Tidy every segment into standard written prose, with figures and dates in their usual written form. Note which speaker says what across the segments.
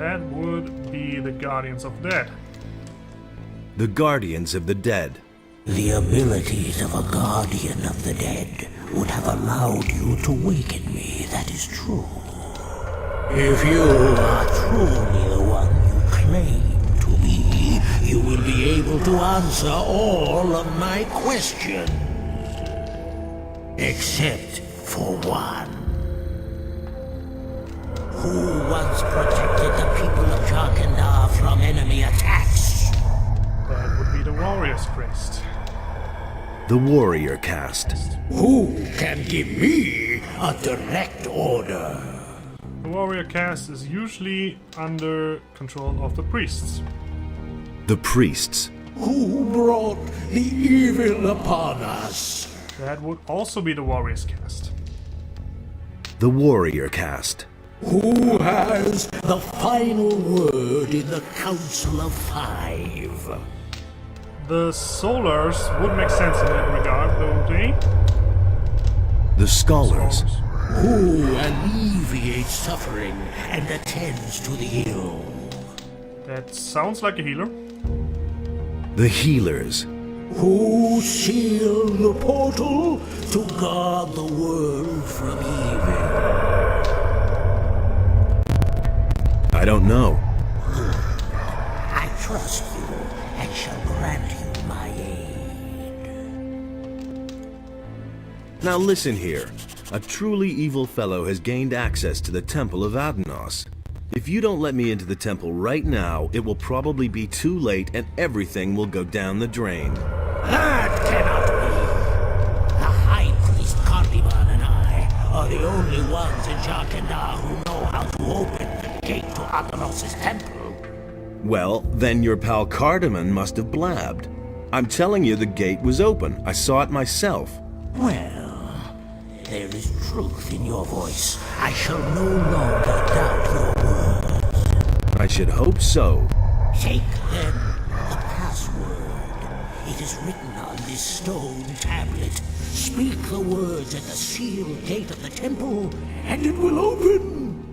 Speaker 1: That would be the Guardians of Dead.
Speaker 2: The Guardians of the Dead.
Speaker 3: The abilities of a Guardian of the Dead would have allowed you to waken me, that is true. If you are truly the one you claim to be, you will be able to answer all of my questions. Except for one. Who once protected the people of Jarkandar from enemy attacks?
Speaker 1: That would be the Warrior's Crest.
Speaker 2: The Warrior Caste.
Speaker 3: Who can give me a direct order?
Speaker 1: The Warrior Caste is usually under control of the priests.
Speaker 2: The Priests.
Speaker 3: Who brought the evil upon us?
Speaker 1: That would also be the Warrior's Caste.
Speaker 2: The Warrior Caste.
Speaker 3: Who has the final word in the Council of Five?
Speaker 1: The Solars would make sense in that regard, don't they?
Speaker 2: The Scholars.
Speaker 3: Who alleviates suffering and attends to the ill?
Speaker 1: That sounds like a healer.
Speaker 2: The Healers.
Speaker 3: Who sealed the portal to guard the world from evil?
Speaker 2: I don't know.
Speaker 3: I trust you and shall grant you my aid.
Speaker 2: Now listen here. A truly evil fellow has gained access to the Temple of Adnos. If you don't let me into the temple right now, it will probably be too late and everything will go down the drain.
Speaker 3: That cannot be. The High Priest Cardivan and I are the only ones in Jarkandar who know how to open the gate to Adnos' temple.
Speaker 2: Well, then your pal Cardamon must have blabbed. I'm telling you the gate was open. I saw it myself.
Speaker 3: Well, there is truth in your voice. I shall no longer doubt your words.
Speaker 2: I should hope so.
Speaker 3: Take then the password. It is written on this stone tablet. Speak the words at the sealed gate of the temple, and it will open.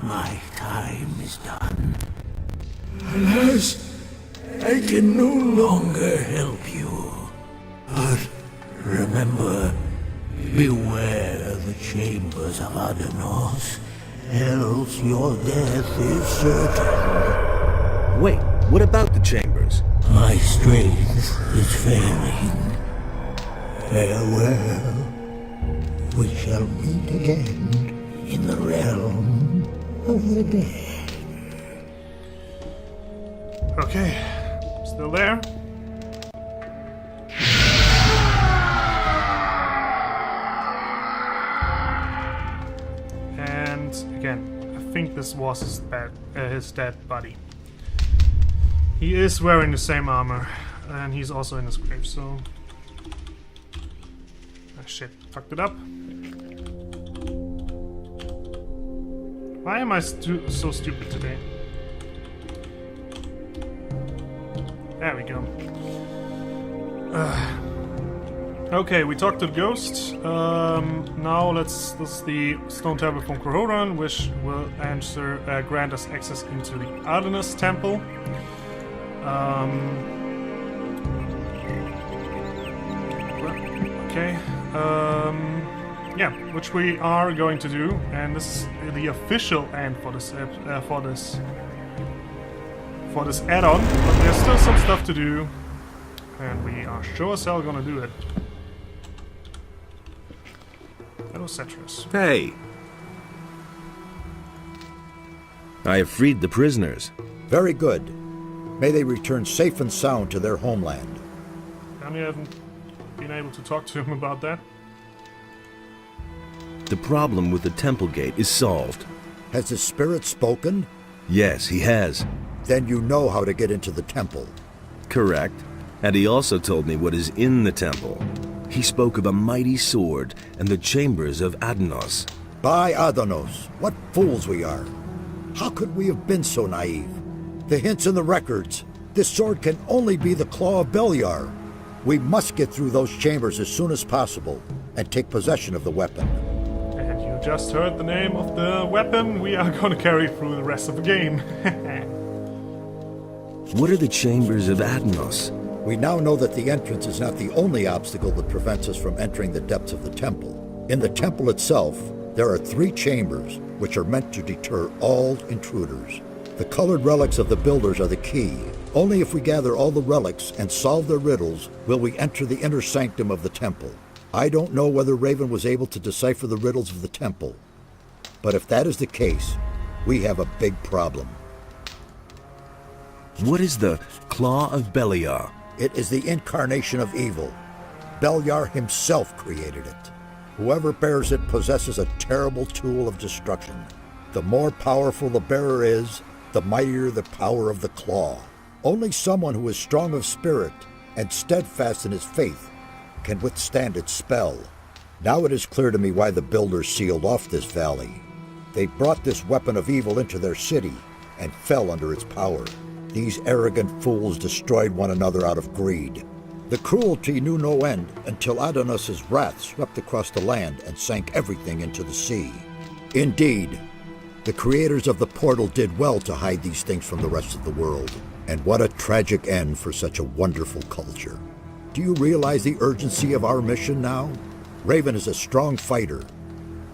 Speaker 3: My time is done. Alas, I can no longer help you. But remember, beware the chambers of Adnos, else your death is certain.
Speaker 2: Wait, what about the chambers?
Speaker 3: My strength is failing. Farewell. We shall meet again in the realm of the dead.
Speaker 1: Okay, still there? And again, I think this was his dead body. He is wearing the same armor, and he's also in his grave, so... Ah, shit, fucked it up. Why am I so stupid today? There we go. Okay, we talked to the ghost. Now this is the stone tablet from Krohoran, which will grant us access into the Artemis temple. Okay. Yeah, which we are going to do, and this is the official end for this add-on. But there's still some stuff to do, and we are sure as hell gonna do it. Hello, Cetrus.
Speaker 2: Hey! I have freed the prisoners.
Speaker 4: Very good. May they return safe and sound to their homeland.
Speaker 1: And we haven't been able to talk to him about that.
Speaker 2: The problem with the temple gate is solved.
Speaker 4: Has the spirit spoken?
Speaker 2: Yes, he has.
Speaker 4: Then you know how to get into the temple.
Speaker 2: Correct. And he also told me what is in the temple. He spoke of a mighty sword and the chambers of Adnos.
Speaker 4: By Adnos, what fools we are. How could we have been so naive? The hints in the records. This sword can only be the Claw of Beliar. We must get through those chambers as soon as possible and take possession of the weapon.
Speaker 1: And you just heard the name of the weapon we are gonna carry through the rest of the game.
Speaker 2: What are the chambers of Adanos?
Speaker 4: We now know that the entrance is not the only obstacle that prevents us from entering the depths of the temple. In the temple itself, there are 3 chambers which are meant to deter all intruders. The colored relics of the builders are the key. Only if we gather all the relics and solve their riddles will we enter the inner sanctum of the temple. I don't know whether Raven was able to decipher the riddles of the temple, but if that is the case, we have a big problem.
Speaker 2: What is the Claw of Beliar?
Speaker 4: It is the incarnation of evil. Beliar himself created it. Whoever bears it possesses a terrible tool of destruction. The more powerful the bearer is, the mightier the power of the claw. Only someone who is strong of spirit and steadfast in his faith can withstand its spell. Now it is clear to me why the builders sealed off this valley. They brought this weapon of evil into their city and fell under its power. These arrogant fools destroyed one another out of greed. The cruelty knew no end until Adanos' wrath swept across the land and sank everything into the sea. Indeed, the creators of the portal did well to hide these things from the rest of the world. And what a tragic end for such a wonderful culture. Do you realize the urgency of our mission now? Raven is a strong fighter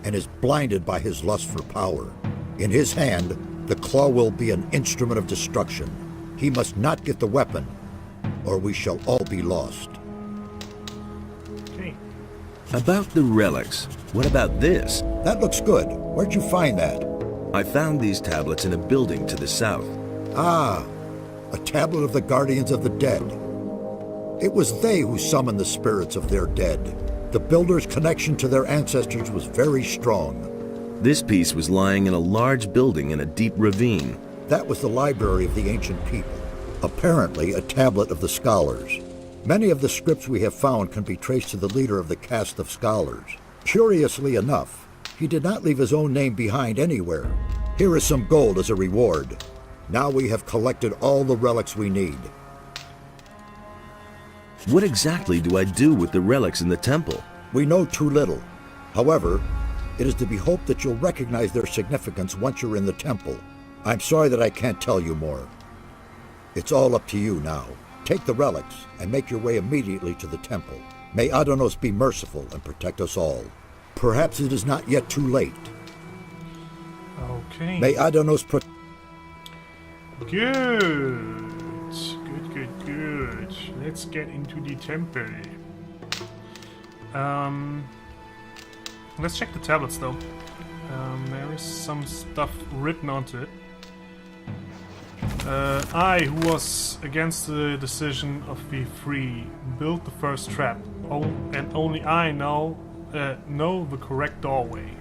Speaker 4: and is blinded by his lust for power. In his hand, the claw will be an instrument of destruction. He must not get the weapon, or we shall all be lost.
Speaker 1: Okay.
Speaker 2: About the relics, what about this?
Speaker 4: That looks good. Where'd you find that?
Speaker 2: I found these tablets in a building to the south.
Speaker 4: Ah, a tablet of the guardians of the dead. It was they who summoned the spirits of their dead. The builders' connection to their ancestors was very strong.
Speaker 2: This piece was lying in a large building in a deep ravine.
Speaker 4: That was the library of the ancient people, apparently a tablet of the scholars. Many of the scripts we have found can be traced to the leader of the caste of scholars. Curiously enough, he did not leave his own name behind anywhere. Here is some gold as a reward. Now we have collected all the relics we need.
Speaker 2: What exactly do I do with the relics in the temple?
Speaker 4: We know too little. However, it is to be hoped that you'll recognize their significance once you're in the temple. I'm sorry that I can't tell you more. It's all up to you now. Take the relics and make your way immediately to the temple. May Adanos be merciful and protect us all. Perhaps it is not yet too late.
Speaker 1: Okay.
Speaker 4: May Adanos protect...
Speaker 1: Good. Let's get into the temple. Let's check the tablets though. There is some stuff written onto it. I, who was against the decision of the free, built the first trap. And only I know the correct doorway.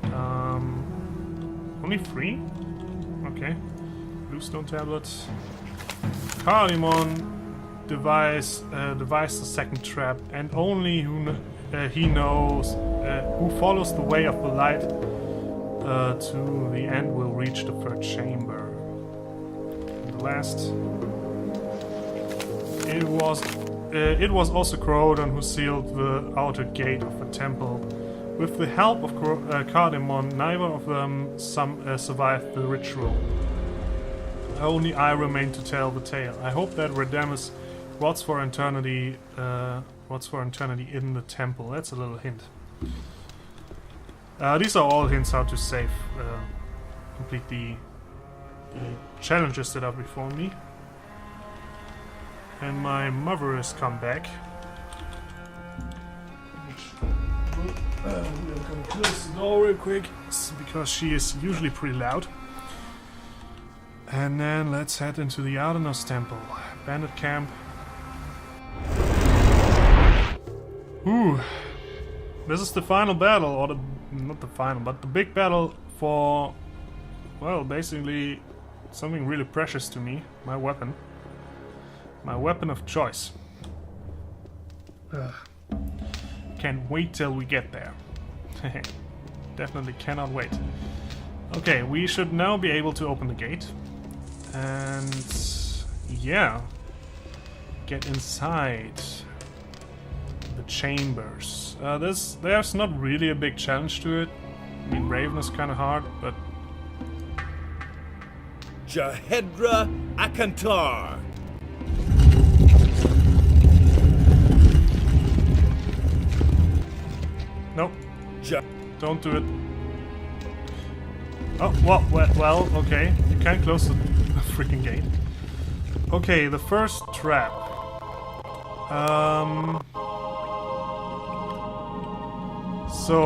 Speaker 1: Only 3? Okay. Bluestone tablets. Cardamon devised the second trap, and only he knows who follows the way of the light to the end will reach the third chamber. And the last, it was also Corrodon who sealed the outer gate of the temple. With the help of Cardamon, neither of them survived the ritual. Only I remain to tell the tale. I hope that Redemus rots for eternity in the temple. That's a little hint. These are all hints how to save, complete the challenges that are before me. And my mother has come back. We're gonna close the door real quick, because she is usually pretty loud. And then let's head into the Adanos temple. Bandit camp. Ooh. This is the final battle, or not the final, but the big battle for, well, basically something really precious to me. My weapon. My weapon of choice. Can't wait till we get there. Definitely cannot wait. Okay, we should now be able to open the gate. And yeah, get inside the chambers. There's not really a big challenge to it. I mean, Raven is kind of hard, but...
Speaker 2: Jahedra Akantar.
Speaker 1: Nope. Don't do it. Oh, well, okay. You can't close the freaking gate. Okay, the first trap. So,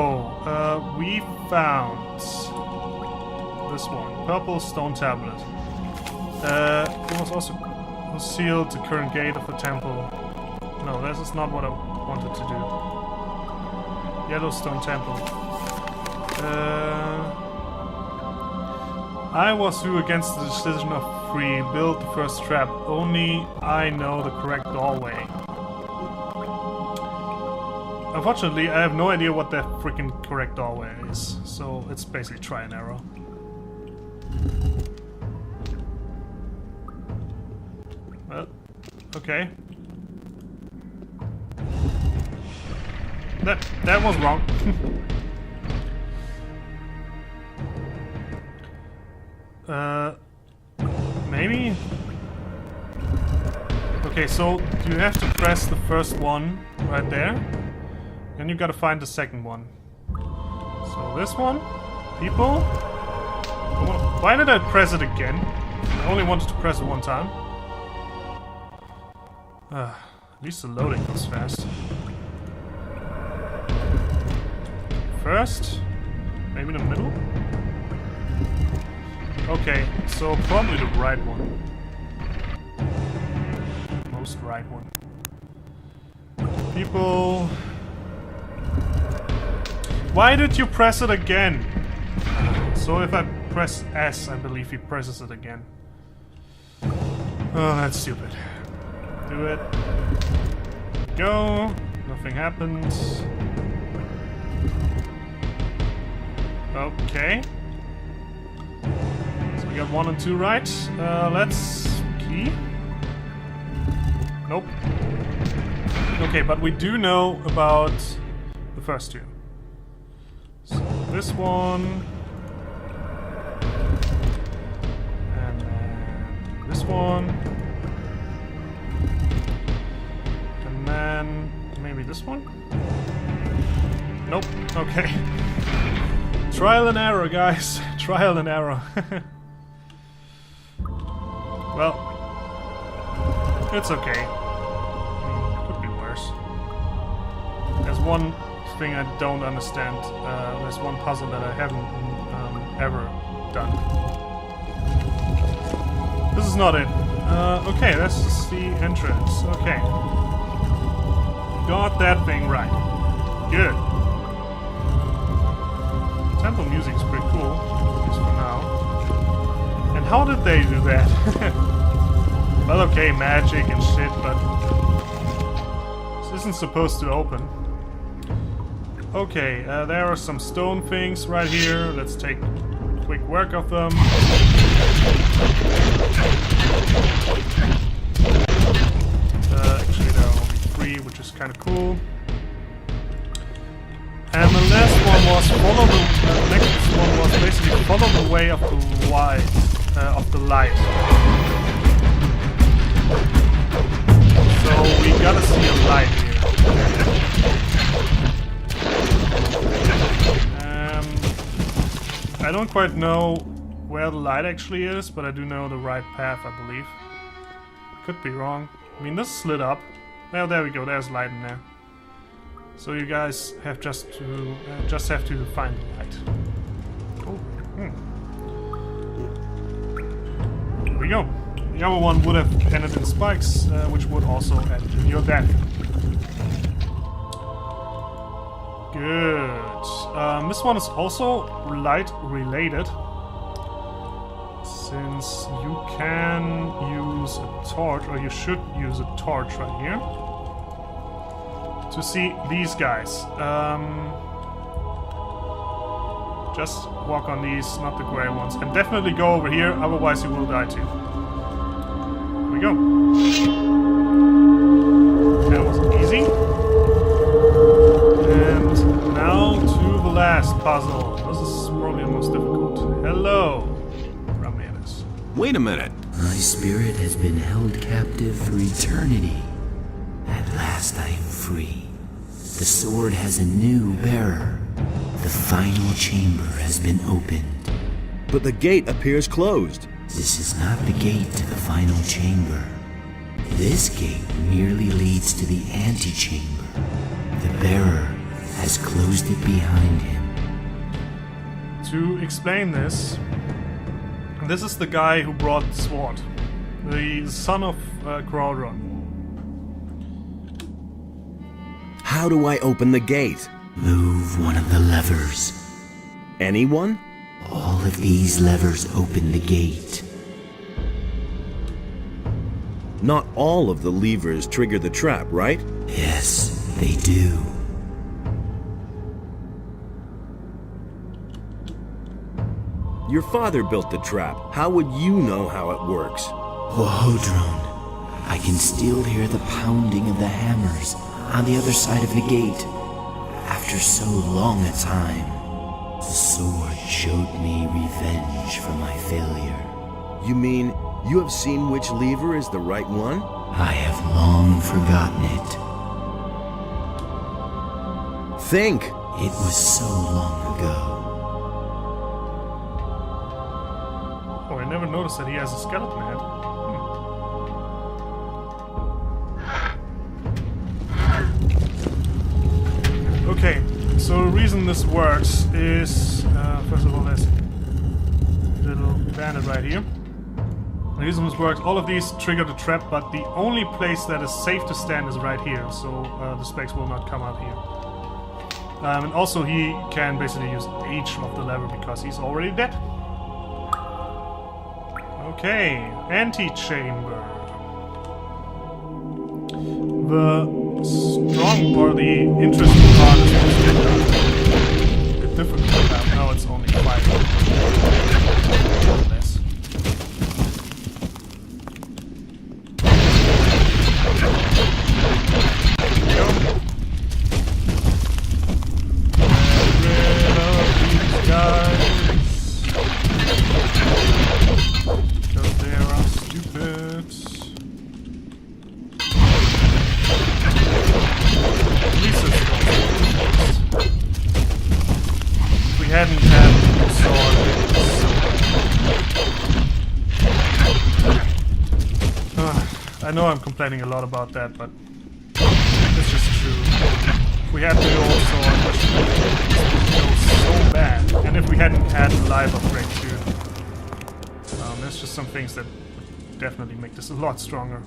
Speaker 1: we found this one. Purple stone tablet. It was also sealed the current gate of the temple. No, this is not what I wanted to do. Yellowstone temple. I was due against the decision of free. Build the first trap. Only I know the correct doorway. Unfortunately, I have no idea what the freaking correct doorway is, so it's basically try and error. Well, okay. That was wrong. Maybe? Okay, so you have to press the first one right there. Then you gotta find the second one. So this one, people. Why did I press it again? I only wanted to press it one time. At least the loading goes fast. First, maybe the middle. Okay, so probably the right one. Most right one. People. Why did you press it again? So if I press S, I believe he presses it again. Oh, that's stupid. Do it. Go. Nothing happens. Okay. So we got 1 and 2 right. Let's key. Nope. Okay, but we do know about the first two. So this one. And then this one. And then maybe this one? Nope. Okay. Trial and error, guys. Trial and error. Well, it's okay. Could be worse. There's one thing I don't understand. There's one puzzle that I haven't ever done. This is not it. Okay, this is the entrance. Okay. Got that thing right. Good. Temple music's pretty cool, at least for now. And how did they do that? Well, okay, magic and shit, but this isn't supposed to open. Okay, there are some stone things right here. Let's take quick work of them. Actually, there are only 3, which is kind of cool. And the last one was follow the next one was basically follow the way of the light. So we gotta see a light here. I don't quite know where the light actually is, but I do know the right path, I believe. Could be wrong. I mean, this slid up. Well, there we go. There's light in there. So you guys have just have to find the light. Oh, Here we go. The other one would have ended in spikes, which would also end in your death. Good. This one is also light related, since you can use a torch, or you should use a torch right here. To see these guys. Just walk on these, not the gray ones. And definitely go over here, otherwise you will die too. Here we go. That was easy. And last puzzle. This is probably the most difficult. Hello, Ramirez.
Speaker 2: Wait a minute.
Speaker 3: My spirit has been held captive for eternity. At last I am free. The sword has a new bearer. The final chamber has been opened.
Speaker 2: But the gate appears closed.
Speaker 3: This is not the gate to the final chamber. This gate merely leads to the antechamber. The bearer has closed it behind him.
Speaker 1: To explain this is the guy who brought the sword. The son of Crawdron.
Speaker 2: How do I open the gate?
Speaker 3: Move one of the levers.
Speaker 2: Anyone?
Speaker 3: All of these levers open the gate.
Speaker 2: Not all of the levers trigger the trap, right?
Speaker 3: Yes, they do.
Speaker 2: Your father built the trap. How would you know how it works?
Speaker 3: Whohodron, I can still hear the pounding of the hammers on the other side of the gate. After so long a time, the sword showed me revenge for my failure.
Speaker 2: You mean you have seen which lever is the right one?
Speaker 3: I have long forgotten it.
Speaker 2: Think!
Speaker 3: It was so long ago.
Speaker 1: Oh, I never noticed that he has a skeleton head. Okay, so the reason this works is, first of all, there's a little bandit right here. The reason this works, all of these trigger the trap, but the only place that is safe to stand is right here, so the specs will not come out here. And also he can basically use each of the lever because he's already dead. Okay, antechamber. The strong or the interesting part is a bit difficult to have. Now it's only 5. Less. I know I'm complaining a lot about that, but it's just true. If we had the old sword, which feels so bad, and if we hadn't had the live upgrade too, there's just some things that would definitely make this a lot stronger.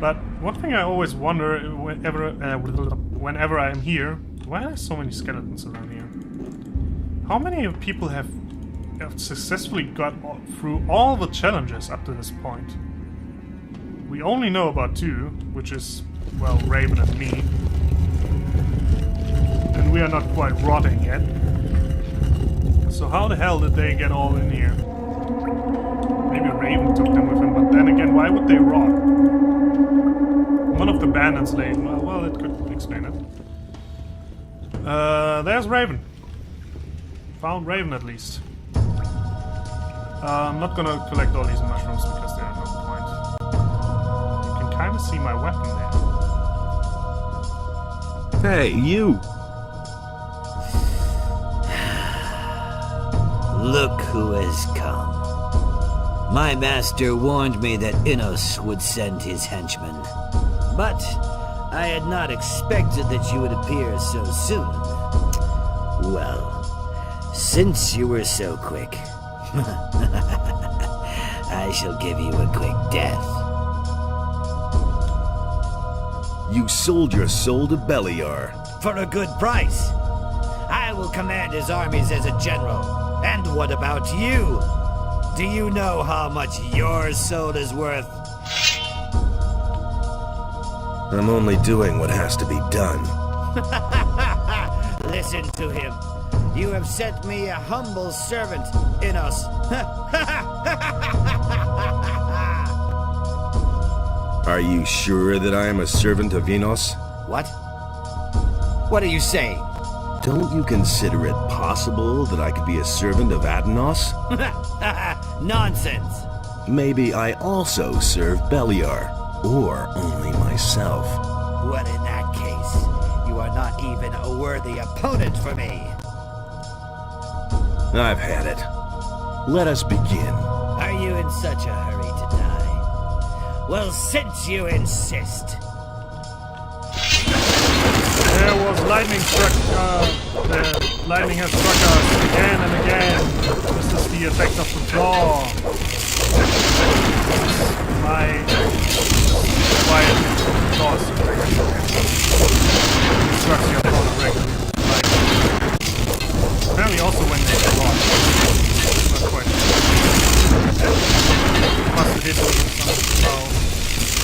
Speaker 1: But one thing I always wonder whenever I'm here, why are there so many skeletons around here? How many people have successfully got through all the challenges up to this point? We only know about 2, which is, well, Raven and me. And we are not quite rotting yet. So how the hell did they get all in here? Maybe Raven took them with him, but then again, why would they rot? One of the bandits laid. Well, it could explain it. There's Raven. Found Raven at least. I'm not gonna collect all these mushrooms because they are no point. You can kind of see my weapon there.
Speaker 2: Hey, you!
Speaker 5: Look who has come. My master warned me that Innos would send his henchmen. But I had not expected that you would appear so soon. Well, since you were so quick, I shall give you a quick death.
Speaker 2: You sold your soul to Beliar.
Speaker 5: For a good price. I will command his armies as a general. And what about you? Do you know how much your soul is worth?
Speaker 2: I'm only doing what has to be done.
Speaker 5: Listen to him. You have sent me a humble servant, Innos.
Speaker 2: Are you sure that I am a servant of Innos?
Speaker 5: What? What are you saying?
Speaker 2: Don't you consider it possible that I could be a servant of Adanos?
Speaker 5: Nonsense!
Speaker 2: Maybe I also serve Beliar, or only myself.
Speaker 5: Well, in that case, you are not even a worthy opponent for me.
Speaker 2: I've had it. Let us begin.
Speaker 5: Are you in such a hurry to die? Well, since you insist.
Speaker 1: There was lightning struck. The lightning has struck us again and again. This is the effect of the claw. My quiet claws. Struck the opponent regularly. Apparently, also when they get lost. Not quite. Must have hit me somehow.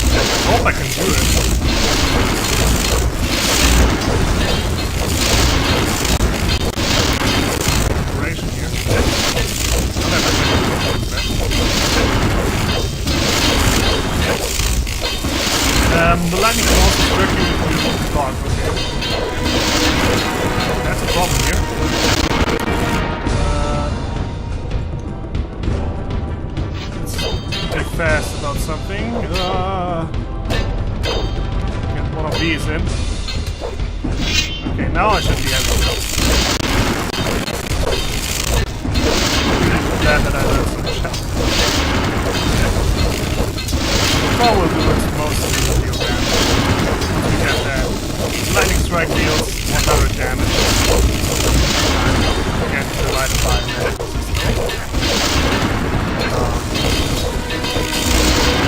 Speaker 1: I hope I can do it. Operation here. The lightning can also directly use the dog. Okay. That's a problem here. Let's be fast about something. Get one of these in. Okay, now I should be able to go. Glad that I learned some shit. The claw will do its most to deal damage. Once we get that. Lightning strike deals 100 damage. Again, divided by magical system.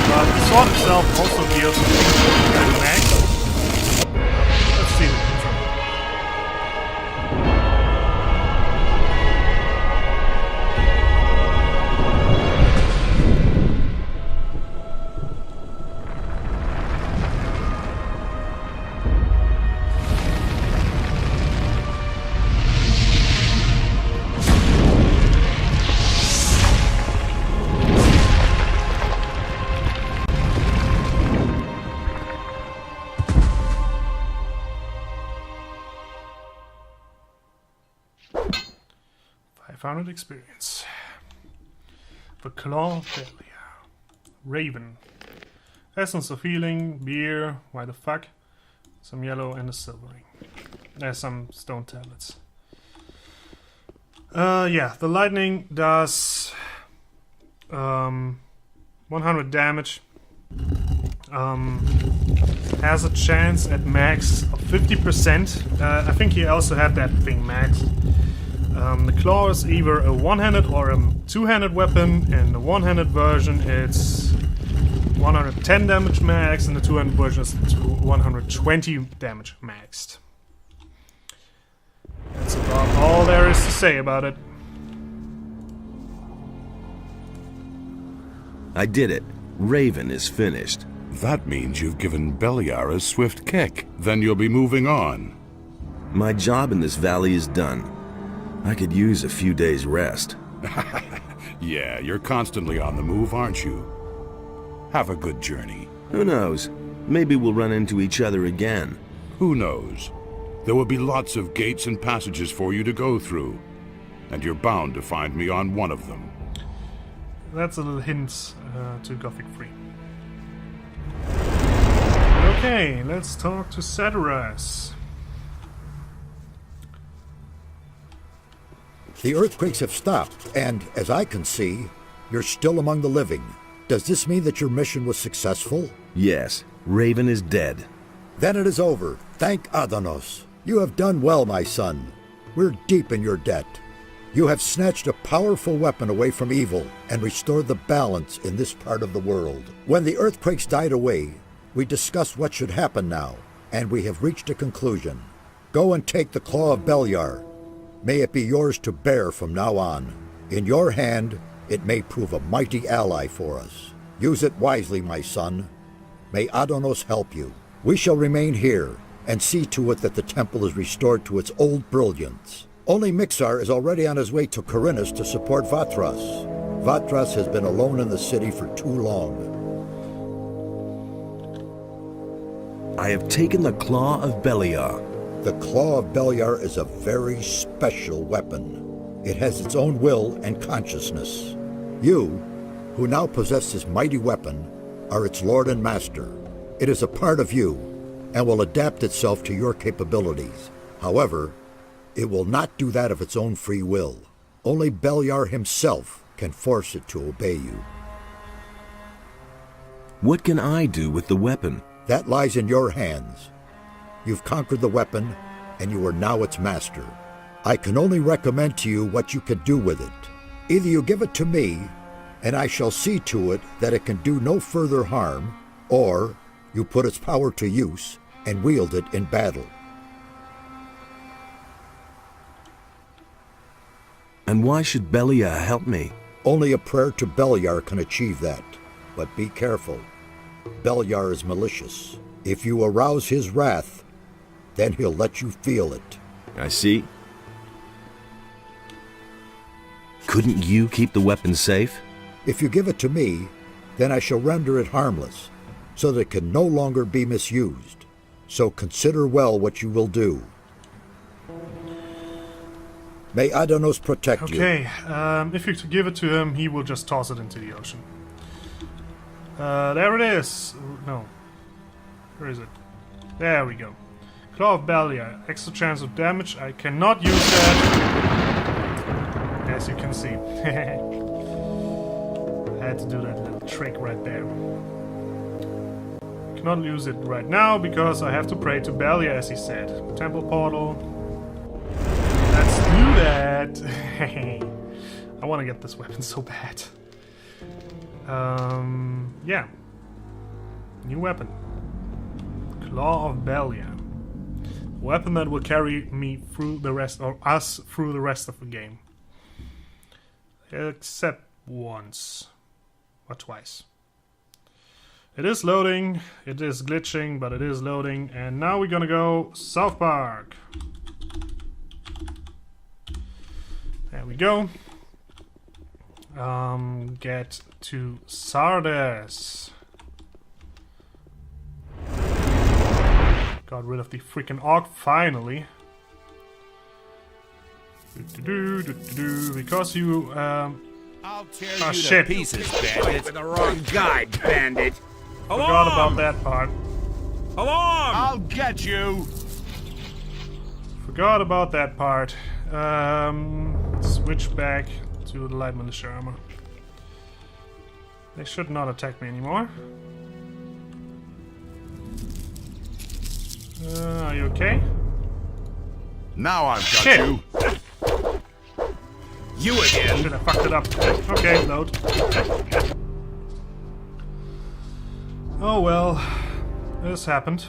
Speaker 1: But the sword itself also deals with max. Let's see the control. Founded experience. The Claw of Beliar. Raven. Essence of healing, beer, why the fuck? Some yellow and a silvering. There's some stone tablets. Yeah, the lightning does 100 damage. Has a chance at max of 50%. I think he also had that thing maxed. The claw is either a one-handed or a two-handed weapon. In the one-handed version it's 110 damage max, and the two-handed version is 120 damage maxed. That's about all there is to say about it.
Speaker 2: I did it. Raven is finished.
Speaker 6: That means you've given Beliar a swift kick. Then you'll be moving on.
Speaker 2: My job in this valley is done. I could use a few days' rest.
Speaker 6: Yeah, you're constantly on the move, aren't you? Have a good journey.
Speaker 2: Who knows? Maybe we'll run into each other again.
Speaker 6: Who knows? There will be lots of gates and passages for you to go through. And you're bound to find me on one of them.
Speaker 1: That's a little hint to Gothic 3. Okay, let's talk to Therieos.
Speaker 4: The earthquakes have stopped, and, as I can see, you're still among the living. Does this mean that your mission was successful?
Speaker 2: Yes, Raven is dead.
Speaker 4: Then it is over. Thank Adanos. You have done well, my son. We're deep in your debt. You have snatched a powerful weapon away from evil and restored the balance in this part of the world. When the earthquakes died away, we discussed what should happen now, and we have reached a conclusion. Go and take the Claw of Beliar. May it be yours to bear from now on. In your hand, it may prove a mighty ally for us. Use it wisely, my son. May Adanos help you. We shall remain here and see to it that the temple is restored to its old brilliance. Only Mixar is already on his way to Corinus to support Vatras. Vatras has been alone in the city for too long.
Speaker 2: I have taken the Claw of Beliar.
Speaker 4: The Claw of Beliar is a very special weapon. It has its own will and consciousness. You, who now possess this mighty weapon, are its lord and master. It is a part of you, and will adapt itself to your capabilities. However, it will not do that of its own free will. Only Beliar himself can force it to obey you.
Speaker 2: What can I do with the weapon?
Speaker 4: That lies in your hands. You've conquered the weapon, and you are now its master. I can only recommend to you what you can do with it. Either you give it to me, and I shall see to it that it can do no further harm, or you put its power to use and wield it in battle.
Speaker 2: And why should Beliar help me?
Speaker 4: Only a prayer to Beliar can achieve that. But be careful. Beliar is malicious. If you arouse his wrath, then he'll let you feel it.
Speaker 2: I see. Couldn't you keep the weapon safe?
Speaker 4: If you give it to me, then I shall render it harmless, so that it can no longer be misused. So consider well what you will do. May Adanos protect you.
Speaker 1: Okay, if you give it to him, he will just toss it into the ocean. There it is. No. Where is it? There we go. Claw of Beliar. Extra chance of damage. I cannot use that. As you can see. I had to do that little trick right there. I cannot use it right now because I have to pray to Beliar, as he said. Temple portal. Let's do that. I want to get this weapon so bad. Yeah. New weapon. Claw of Beliar. Weapon that will carry me through the rest, or us through the rest of the game. Except once. Or twice. It is loading, it is glitching, but it is loading. And now we're gonna go South Park. There we go. Get to Sardes. Got rid of the freaking Orc finally. Because you
Speaker 7: I'll tear
Speaker 1: oh,
Speaker 7: you
Speaker 1: shit.
Speaker 7: to pieces, bandit. For the wrong guy, bandit.
Speaker 1: Forgot about that part.
Speaker 7: Alarm! I'll get you.
Speaker 1: Forgot about that part. Switch back to the light militia armor. They should not attack me anymore. Are you okay?
Speaker 6: Now I've got
Speaker 1: Shit.
Speaker 6: you.
Speaker 7: You again.
Speaker 1: Shit, I fucked it up. Okay, load. Oh well. This happened.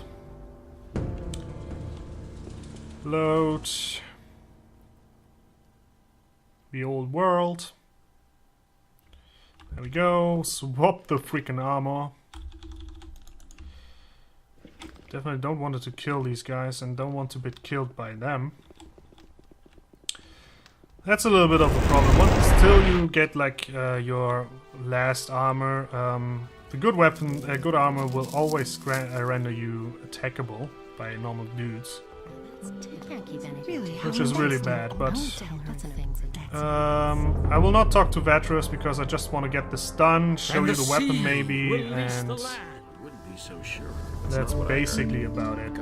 Speaker 1: Load. The old world. There we go. Swap the freaking armor. Definitely don't want to kill these guys and don't want to be killed by them. That's a little bit of a problem. But still, you get like your last armor. The good weapon, good armor will always render you attackable by normal dudes. Which is really bad, but I will not talk to Vatros because I just want to get this done, show you the weapon maybe, and that's basically about it.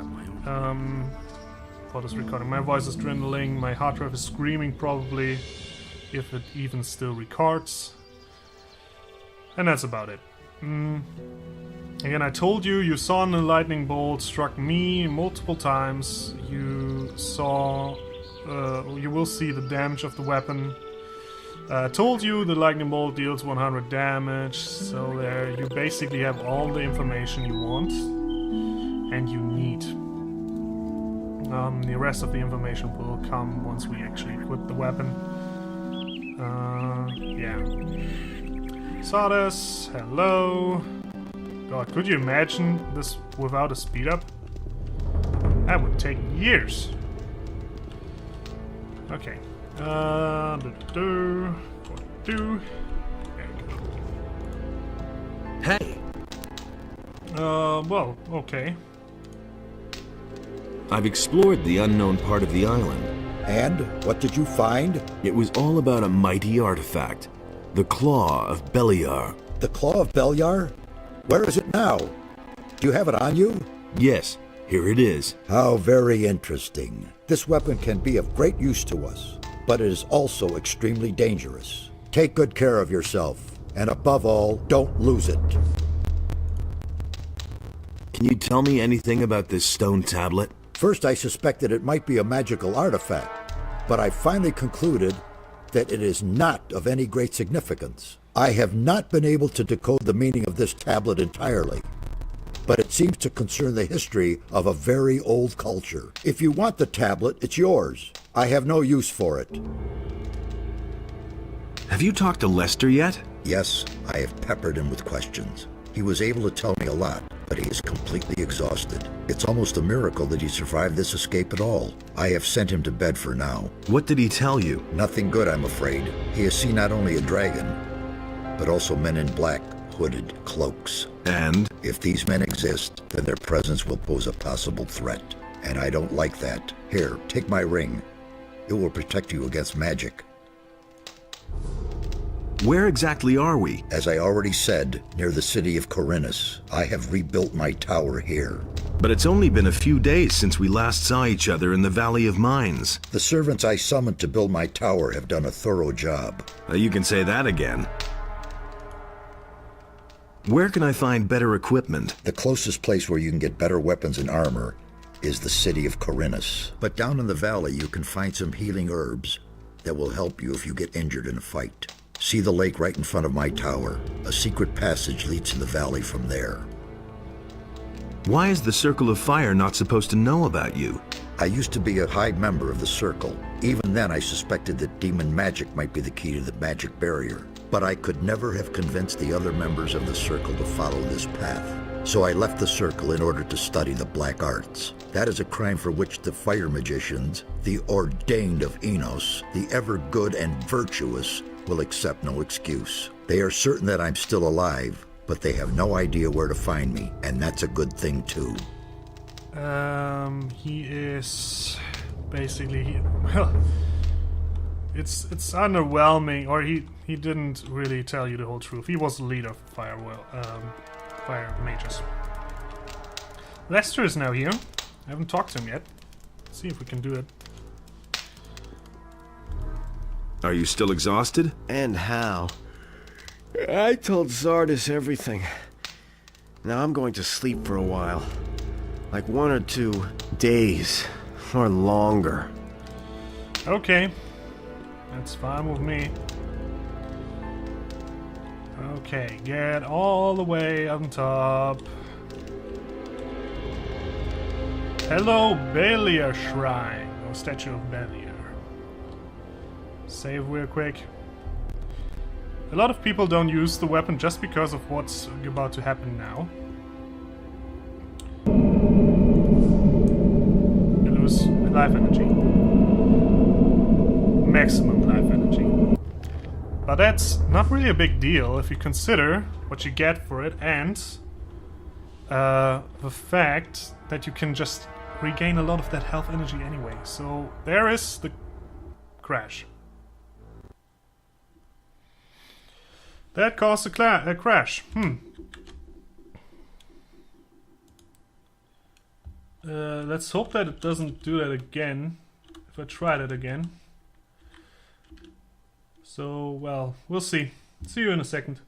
Speaker 1: For this recording, my voice is dwindling, my hard drive is screaming probably, if it even still records, and that's about it. Again, I told you, you saw the lightning bolt struck me multiple times. You saw, you will see the damage of the weapon. I told you the lightning bolt deals 100 damage, so there you basically have all the information you want and you need. The rest of the information will come once we actually equip the weapon. Yeah. Sardes, hello. God, could you imagine this without a speed up? That would take years. Okay. There we go.
Speaker 5: Hey!
Speaker 1: Well, okay.
Speaker 2: I've explored the unknown part of the island.
Speaker 4: And what did you find?
Speaker 2: It was all about a mighty artifact, the Claw of Beliar.
Speaker 4: The Claw of Beliar? Where is it now? Do you have it on you?
Speaker 2: Yes, here it is.
Speaker 4: How very interesting. This weapon can be of great use to us, but it is also extremely dangerous. Take good care of yourself, and above all, don't lose it.
Speaker 2: Can you tell me anything about this stone tablet?
Speaker 4: First, I suspected it might be a magical artifact, but I finally concluded that it is not of any great significance. I have not been able to decode the meaning of this tablet entirely, but it seems to concern the history of a very old culture. If you want the tablet, it's yours. I have no use for it.
Speaker 2: Have you talked to Lester yet?
Speaker 4: Yes, I have peppered him with questions. He was able to tell me a lot, but he is completely exhausted. It's almost a miracle that he survived this escape at all. I have sent him to bed for now.
Speaker 2: What did he tell you?
Speaker 4: Nothing good, I'm afraid. He has seen not only a dragon, but also men in black, hooded cloaks.
Speaker 2: And?
Speaker 4: If these men exist, then their presence will pose a possible threat. And I don't like that. Here, take my ring. It will protect you against magic.
Speaker 2: Where exactly are we?
Speaker 4: As I already said, near the city of Corinus. I have rebuilt my tower here.
Speaker 2: But it's only been a few days since we last saw each other in the Valley of Mines.
Speaker 4: The servants I summoned to build my tower have done a thorough job.
Speaker 2: You can say that again. Where can I find better equipment?
Speaker 4: The closest place where you can get better weapons and armor is the city of Corinus. But down in the valley you can find some healing herbs that will help you if you get injured in a fight. See the lake right in front of my tower. A secret passage leads to the valley from there.
Speaker 2: Why is the Circle of Fire not supposed to know about you?
Speaker 4: I used to be a high member of the Circle. Even then I suspected that demon magic might be the key to the magic barrier. But I could never have convinced the other members of the Circle to follow this path. So I left the Circle in order to study the black arts. That is a crime for which the fire magicians, the ordained of Enos, the ever good and virtuous, will accept no excuse. They are certain that I'm still alive, but they have no idea where to find me, and that's a good thing too.
Speaker 1: He is basically, well, it's underwhelming, or he didn't really tell you the whole truth. He was the leader of fire mages. Lester is now here. I haven't talked to him yet. Let's see if we can do it.
Speaker 2: Are you still exhausted?
Speaker 8: And how? I told Zardis everything. Now I'm going to sleep for a while. Like 1 or 2 days. Or longer.
Speaker 1: Okay. That's fine with me. Okay, get all the way on top. Hello, Beliar Shrine, or Statue of Beliar. Save real quick. A lot of people don't use the weapon just because of what's about to happen now. You lose life energy. Maximum life energy. But that's not really a big deal if you consider what you get for it and the fact that you can just regain a lot of that health energy anyway. So there is the crash. That caused a crash. Let's hope that it doesn't do that again. If I try that again. So, well, we'll see. See you in a second.